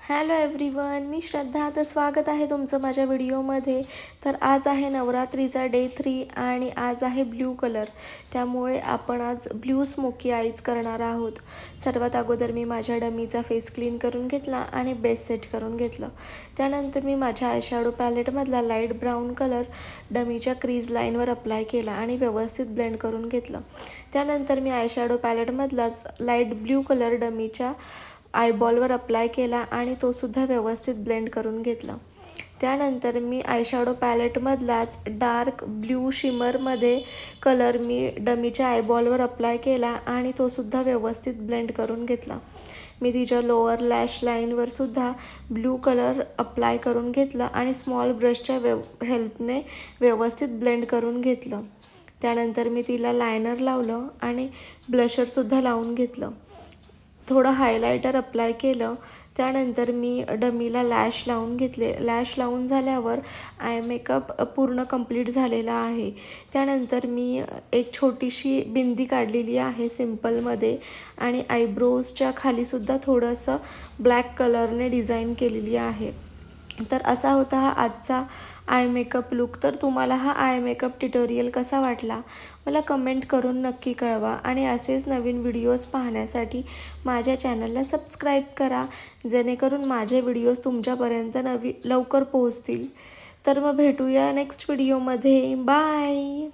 Hello everyone, मी श्रद्धा. तर स्वागत आहे तुमचं माझ्या व्हिडिओमध्ये. तर आज आहे नवरात्रीचा डे 3 आणि आज आहे ब्ल्यू कलर. त्यामुळे आपण आज ब्ल्यू स्मोकी आईज करणार आहोत. सर्वात अगोदर मी माझ्या डमीचा फेस क्लीन करून घेतला आणि बेस सेट करून घेतलं. त्यानंतर मी माझ्या आयशॅडो पॅलेटमधला लाईट ब्राऊन कलर डमीच्या क्रीज लाईनवर अप्लाय केला आणि व्यवस्थित ब्लेंड करून घेतलं. त्यानंतर मी आयशॅडो पॅलेटमधलाच लाईट ब्ल्यू कलर डमीच्या आयबॉलवर अप्लाय केला आणि तो सुद्धा व्यवस्थित ब्लेंड करून घेतला. त्यानंतर मी आयशॅडो पॅलेटमधलाच डार्क ब्ल्यू शिमरमध्ये कलर मी डमीच्या आयबॉलवर अप्लाय केला आणि तो सुद्धा व्यवस्थित ब्लेंड करून घेतला. मी तिच्या लोअर लॅश लाईनवर सुद्धा ब्ल्यू कलर अप्लाय करून घेतला आणि स्मॉल ब्रशच्या हेल्पने व्यवस्थित ब्लेंड करून घेतलं. त्यानंतर मी तिला लायनर लावलं आणि ब्लशरसुद्धा लावून घेतलं. थोडं हायलायटर अप्लाय केलं. त्यानंतर मी डमीला लॅश लावून घेतले. लॅश लावून झाल्यावर आय मेकअप पूर्ण कंप्लीट झालेला आहे. त्यानंतर मी एक छोटीशी बिंदी काढलेली आहे सिम्पलमध्ये आणि आयब्रोजच्या खालीसुद्धा थोडंसं ब्लॅक कलरने डिझाईन केलेली आहे. तर असा होता हा आजचा आय मेकअप लुक. तर तुम्हाला हा आय मेकअप ट्युटोरियल कसा वाटला मला कमेंट करून नक्की कळवा आणि असेच नवीन व्हिडिओज पाहण्यासाठी माझ्या चॅनलला सबस्क्राईब करा, जेणेकरून माझे व्हिडिओज तुमच्यापर्यंत लवकर पोहोचतील. तर मग भेटूया नेक्स्ट व्हिडिओमध्ये. बाय.